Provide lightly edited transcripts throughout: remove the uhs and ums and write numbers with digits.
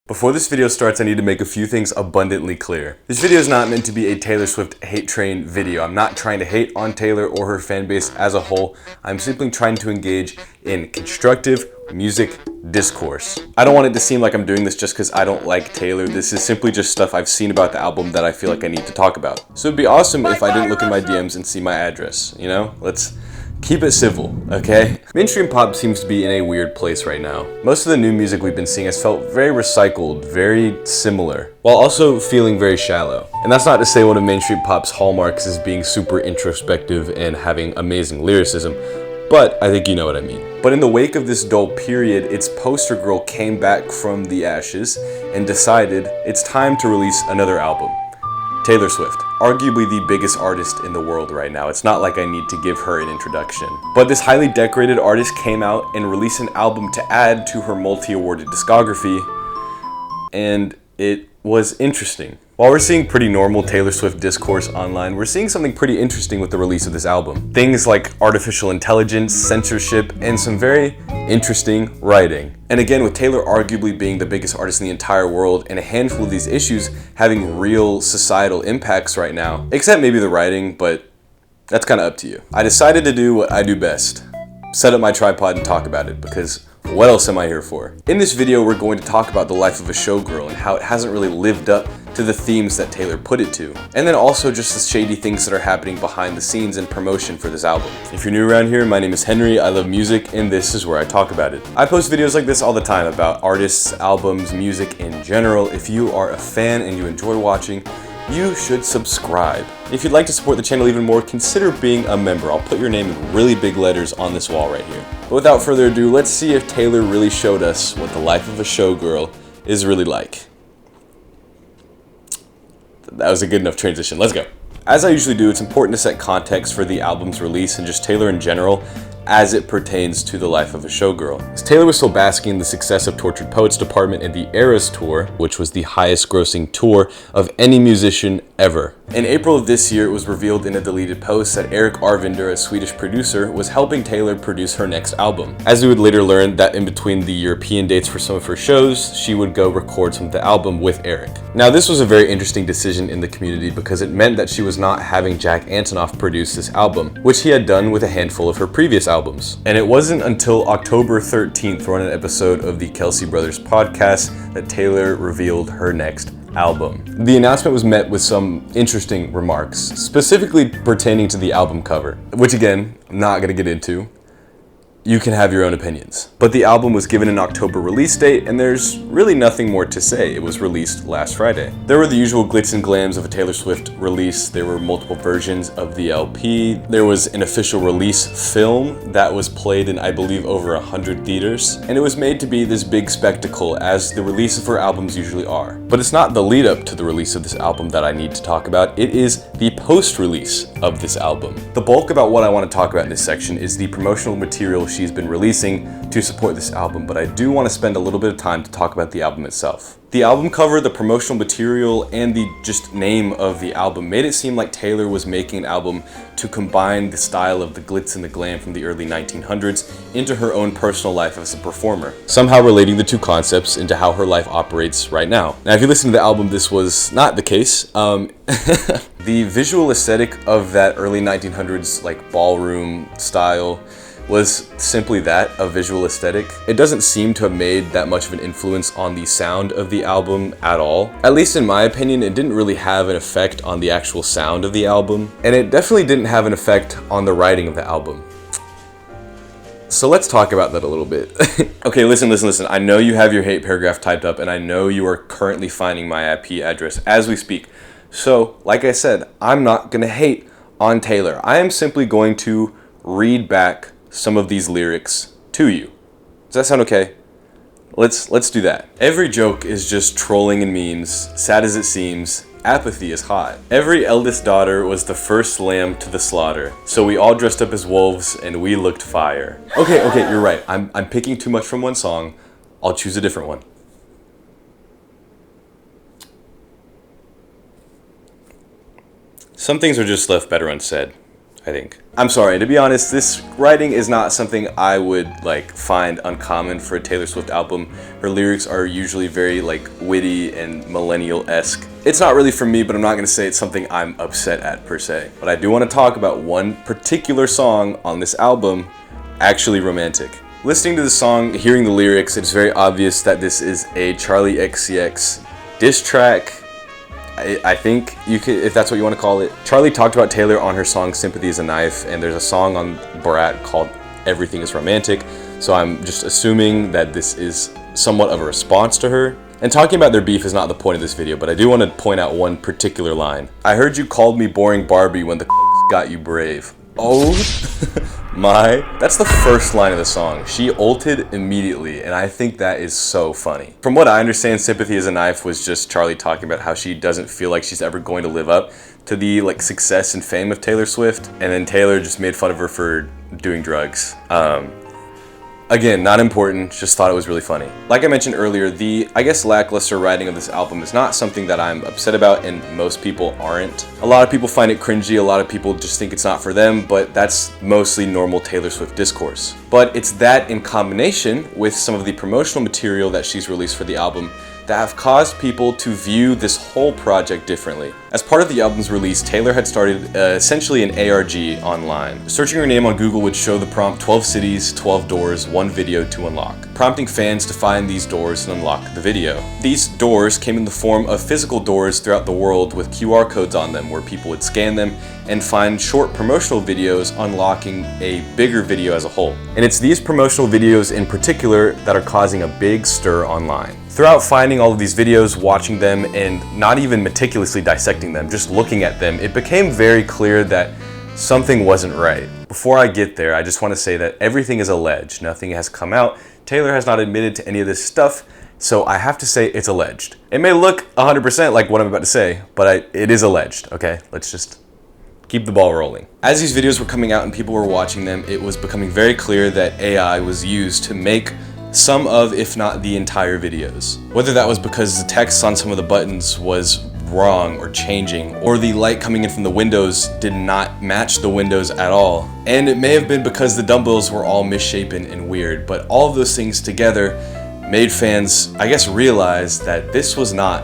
Before this video starts, I need to make a few things abundantly clear. This video is not meant to be a Taylor Swift hate train video. I'm not trying to hate on Taylor or her fan base as a whole. I'm simply trying to engage in constructive music discourse. I don't want it to seem like I'm doing this just because I don't like Taylor. This is simply just stuff I've seen about the album that I feel like I need to talk about. So it'd be awesome if I didn't look in my DMs and see my address, you know? Let's keep it civil, okay? Mainstream pop seems to be in a weird place right now. Most of the new music we've been seeing has felt very recycled, very similar, while also feeling very shallow. And that's not to say one of mainstream pop's hallmarks is being super introspective and having amazing lyricism, but I think you know what I mean. But in the wake of this dull period, its poster girl came back from the ashes and decided it's time to release another album. Taylor Swift, arguably the biggest artist in the world right now. It's not like I need to give her an introduction. But this highly decorated artist came out and released an album to add to her multi-awarded discography, and it was interesting. While we're seeing pretty normal Taylor Swift discourse online, we're seeing something pretty interesting with the release of this album. Things like artificial intelligence, censorship, and some very interesting writing. And again, with Taylor arguably being the biggest artist in the entire world and a handful of these issues having real societal impacts right now, except maybe the writing, but that's kind of up to you. I decided to do what I do best. Set up my tripod and talk about it, because what else am I here for? In this video, we're going to talk about the life of a showgirl and how it hasn't really lived up to the themes that Taylor put it to. And then also just the shady things that are happening behind the scenes and promotion for this album. If you're new around here, my name is Henry, I love music, and this is where I talk about it. I post videos like this all the time about artists, albums, music in general. If you are a fan and you enjoy watching, you should subscribe. If you'd like to support the channel even more, consider being a member. I'll put your name in really big letters on this wall right here. But without further ado, let's see if Taylor really showed us what the life of a showgirl is really like. That was a good enough transition. Let's go. As I usually do, it's important to set context for the album's release and just Taylor in general as it pertains to the life of a showgirl. As Taylor was still basking in the success of Tortured Poets Department and the Eras Tour, which was the highest grossing tour of any musician ever. In April of this year, it was revealed in a deleted post that Eric Arvinder, a Swedish producer, was helping Taylor produce her next album. As we would later learn that in between the European dates for some of her shows, she would go record some of the album with Eric. Now, this was a very interesting decision in the community because it meant that she was not having Jack Antonoff produce this album, which he had done with a handful of her previous albums. And it wasn't until October 13th, on an episode of the Kelsey Brothers podcast, that Taylor revealed her next album. The announcement was met with some interesting remarks, specifically pertaining to the album cover, which again, I'm not gonna get into. You can have your own opinions. But the album was given an October release date, and there's really nothing more to say. It was released last Friday. There were the usual glitz and glams of a Taylor Swift release. There were multiple versions of the LP. There was an official release film that was played in, I believe, over 100 theaters. And it was made to be this big spectacle, as the release of her albums usually are. But it's not the lead up to the release of this album that I need to talk about. It is the post-release of this album. The bulk about what I want to talk about in this section is the promotional material she's been releasing to support this album, but I do want to spend a little bit of time to talk about the album itself. The album cover, the promotional material, and the just name of the album made it seem like Taylor was making an album to combine the style of the glitz and the glam from the early 1900s into her own personal life as a performer, somehow relating the two concepts into how her life operates right now. Now, if you listen to the album, this was not the case. The visual aesthetic of that early 1900s like ballroom style was simply that, a visual aesthetic. It doesn't seem to have made that much of an influence on the sound of the album at all. At least in my opinion, it didn't really have an effect on the actual sound of the album, and it definitely didn't have an effect on the writing of the album. So let's talk about that a little bit. Okay, listen. I know you have your hate paragraph typed up, and I know you are currently finding my IP address as we speak. So, like I said, I'm not gonna hate on Taylor. I am simply going to read back some of these lyrics to you. Does that sound okay? Let's do that. Every joke is just trolling and memes. Sad as it seems, apathy is hot. Every eldest daughter was the first lamb to the slaughter. So we all dressed up as wolves and we looked fire. Okay, you're right. I'm picking too much from one song. I'll choose a different one. Some things are just left better unsaid. I think. I'm sorry, to be honest, this writing is not something I would like find uncommon for a Taylor Swift album. Her lyrics are usually very like witty and millennial-esque. It's not really for me, but I'm not gonna say it's something I'm upset at per se. But I do want to talk about one particular song on this album, Actually Romantic. Listening to the song, hearing the lyrics, it's very obvious that this is a Charli XCX diss track. I think you could, if that's what you want to call it. Charli talked about Taylor on her song Sympathy is a Knife, and there's a song on Brat called Everything is Romantic, so I'm just assuming that this is somewhat of a response to her. And talking about their beef is not the point of this video, but I do want to point out one particular line. I heard you called me boring Barbie when the got you brave. Oh that's the first line of the song. She ulted immediately, and I think that is so funny. From what I understand, Sympathy is a Knife was just Charli talking about how she doesn't feel like she's ever going to live up to the like success and fame of Taylor Swift, and then Taylor just made fun of her for doing drugs. Again, not important, just thought it was really funny. Like I mentioned earlier, the, I guess, lackluster writing of this album is not something that I'm upset about, and most people aren't. A lot of people find it cringy, a lot of people just think it's not for them, but that's mostly normal Taylor Swift discourse. But it's that in combination with some of the promotional material that she's released for the album that have caused people to view this whole project differently. As part of the album's release, Taylor had started essentially an ARG online. Searching her name on Google would show the prompt 12 cities, 12 doors, 1 video to unlock, prompting fans to find these doors and unlock the video. These doors came in the form of physical doors throughout the world with QR codes on them where people would scan them and find short promotional videos unlocking a bigger video as a whole. And it's these promotional videos in particular that are causing a big stir online. Throughout finding all of these videos, watching them, and not even meticulously dissecting them, just looking at them, it became very clear that something wasn't right. Before I get there, I just want to say that everything is alleged. Nothing has come out. Taylor has not admitted to any of this stuff, so I have to say it's alleged. It may look 100% like what I'm about to say, but it is alleged, okay? Let's just keep the ball rolling. As these videos were coming out and people were watching them, it was becoming very clear that AI was used to make some of, if not the entire videos. Whether that was because the text on some of the buttons was wrong or changing, or the light coming in from the windows did not match the windows at all. And it may have been because the dumbbells were all misshapen and weird, but all of those things together made fans, I guess, realize that this was not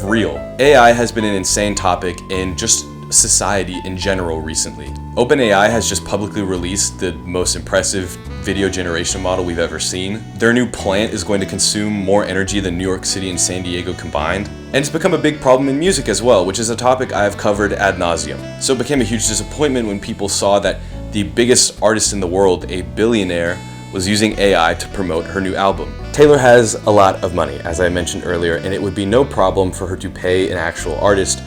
real. AI has been an insane topic in just society in general recently. OpenAI has just publicly released the most impressive video generation model we've ever seen. Their new plant is going to consume more energy than New York City and San Diego combined. And it's become a big problem in music as well, which is a topic I have covered ad nauseum. So it became a huge disappointment when people saw that the biggest artist in the world, a billionaire, was using AI to promote her new album. Taylor has a lot of money, as I mentioned earlier, and it would be no problem for her to pay an actual artist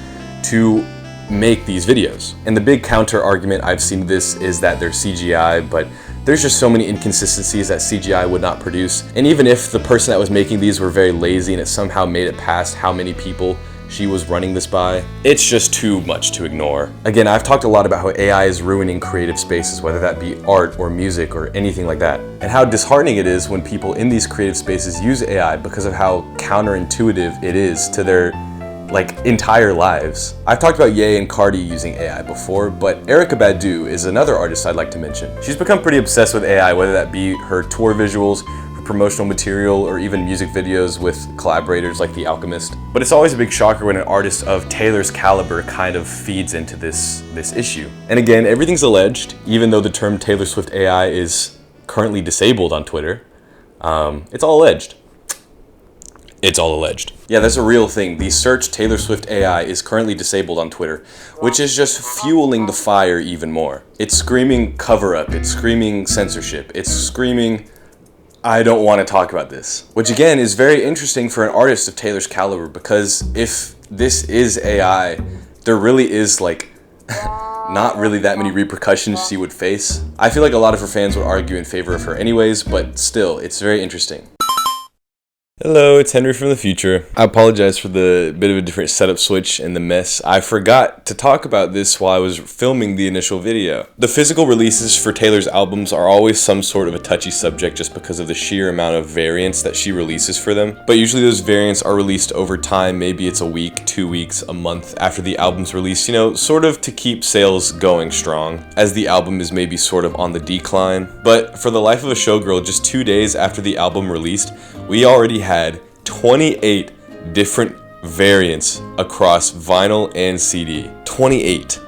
to make these videos. And the big counter argument I've seen to this is that they're CGI, but there's just so many inconsistencies that CGI would not produce. And even if the person that was making these were very lazy and it somehow made it past how many people she was running this by, it's just too much to ignore. Again, I've talked a lot about how AI is ruining creative spaces, whether that be art or music or anything like that, and how disheartening it is when people in these creative spaces use AI because of how counterintuitive it is to their entire lives. I've talked about Ye and Cardi using AI before, but Erykah Badu is another artist I'd like to mention. She's become pretty obsessed with AI, whether that be her tour visuals, her promotional material, or even music videos with collaborators like The Alchemist. But it's always a big shocker when an artist of Taylor's caliber kind of feeds into this issue. And again, everything's alleged, even though the term Taylor Swift AI is currently disabled on Twitter. It's all alleged. It's all alleged. Yeah, that's a real thing. The search Taylor Swift AI is currently disabled on Twitter, which is just fueling the fire even more. It's screaming cover up, it's screaming censorship, it's screaming, I don't want to talk about this. Which again is very interesting for an artist of Taylor's caliber, because if this is AI, there really is not really that many repercussions she would face. I feel like a lot of her fans would argue in favor of her anyways, but still, it's very interesting. Hello, it's Henry from the future. I apologize for the bit of a different setup switch and the mess. I forgot to talk about this while I was filming the initial video. The physical releases for Taylor's albums are always some sort of a touchy subject just because of the sheer amount of variants that she releases for them. But usually those variants are released over time. Maybe it's a week, 2 weeks, a month after the album's release, you know, sort of to keep sales going strong, as the album is maybe sort of on the decline. But for the life of a Showgirl, just 2 days after the album released, we already had 28 different variants across vinyl and CD. 28.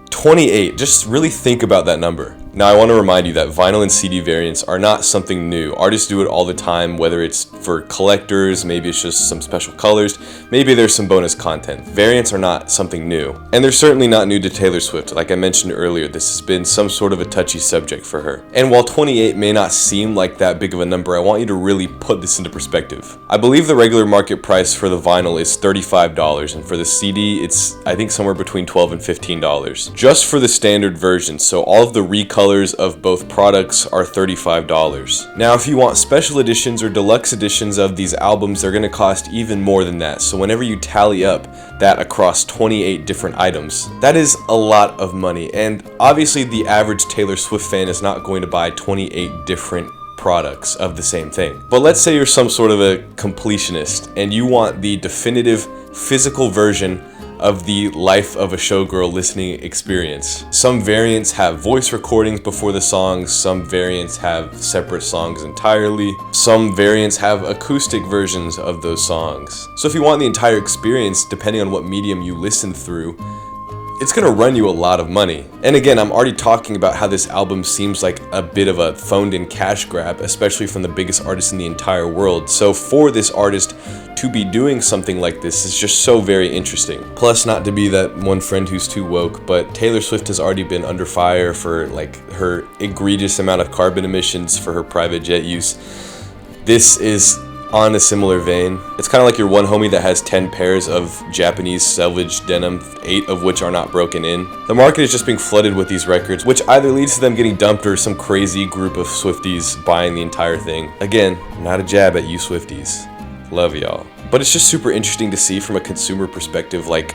28. Just really think about that number. Now, I want to remind you that vinyl and CD variants are not something new. Artists do it all the time, whether it's for collectors, maybe it's just some special colors, maybe there's some bonus content. Variants are not something new. And they're certainly not new to Taylor Swift. Like I mentioned earlier, this has been some sort of a touchy subject for her. And while 28 may not seem like that big of a number, I want you to really put this into perspective. I believe the regular market price for the vinyl is $35, and for the CD, it's I think somewhere between $12 and $15. Just for the standard version, so all of the recolors of both products are $35. Now, if you want special editions or deluxe editions of these albums, they're going to cost even more than that. So whenever you tally up that across 28 different items, that is a lot of money. And obviously the average Taylor Swift fan is not going to buy 28 different products of the same thing. But let's say you're some sort of a completionist and you want the definitive physical version of the life of a Showgirl listening experience. Some variants have voice recordings before the songs, some variants have separate songs entirely, some variants have acoustic versions of those songs. So if you want the entire experience, depending on what medium you listen through, it's gonna run you a lot of money. And again, I'm already talking about how this album seems like a bit of a phoned-in cash grab, especially from the biggest artist in the entire world. So for this artist to be doing something like this is just so very interesting. Plus, not to be that one friend who's too woke, but Taylor Swift has already been under fire for like her egregious amount of carbon emissions for her private jet use. This is on a similar vein. It's kind of like your one homie that has 10 pairs of Japanese selvage denim, 8 of which are not broken in. The market is just being flooded with these records, which either leads to them getting dumped or some crazy group of Swifties buying the entire thing. Again, not a jab at you Swifties. Love y'all. But it's just super interesting to see from a consumer perspective, like,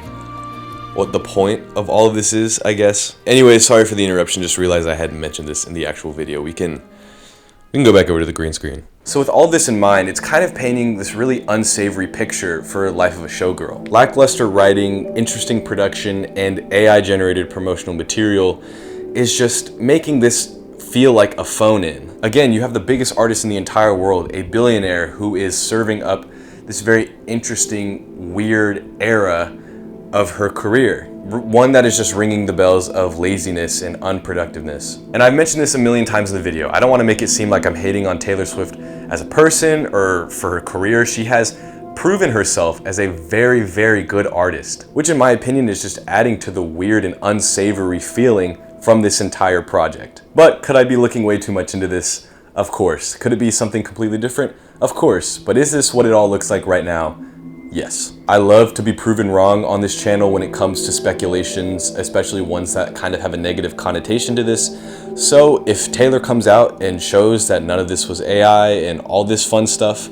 what the point of all of this is, I guess. Anyway, sorry for the interruption, just realized I hadn't mentioned this in the actual video. We can go back over to the green screen. So with all this in mind, it's kind of painting this really unsavory picture for Life of a Showgirl. Lackluster writing, interesting production, and AI-generated promotional material is just making this feel like a phone-in. Again, you have the biggest artist in the entire world, a billionaire who is serving up this very interesting, weird era of her career. One that is just ringing the bells of laziness and unproductiveness. And I've mentioned this a million times in the video. I don't want to make it seem like I'm hating on Taylor Swift as a person or for her career. She has proven herself as a very, very good artist, which in my opinion is just adding to the weird and unsavory feeling from this entire project. But could I be looking way too much into this? Of course. Could it be something completely different? Of course. But is this what it all looks like right now? Yes. I love to be proven wrong on this channel when it comes to speculations, especially ones that kind of have a negative connotation to this. So if Taylor comes out and shows that none of this was AI and all this fun stuff,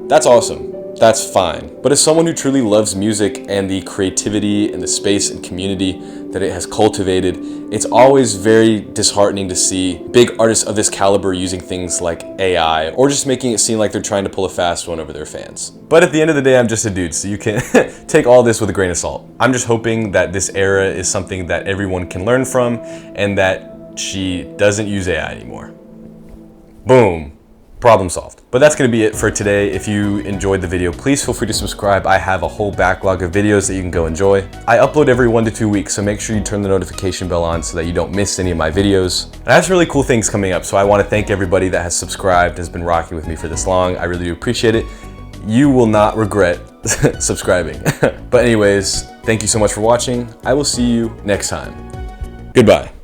that's awesome. That's fine. But as someone who truly loves music and the creativity and the space and community that it has cultivated, it's always very disheartening to see big artists of this caliber using things like AI or just making it seem like they're trying to pull a fast one over their fans. But at the end of the day, I'm just a dude, so you can take all this with a grain of salt. I'm just hoping that this era is something that everyone can learn from and that she doesn't use AI anymore. Boom. Problem solved. But that's going to be it for today. If you enjoyed the video, please feel free to subscribe. I have a whole backlog of videos that you can go enjoy. I upload every 1 to 2 weeks, so make sure you turn the notification bell on so that you don't miss any of my videos. And I have some really cool things coming up, so I want to thank everybody that has subscribed, has been rocking with me for this long. I really do appreciate it. You will not regret subscribing. But anyways, thank you so much for watching. I will see you next time. Goodbye.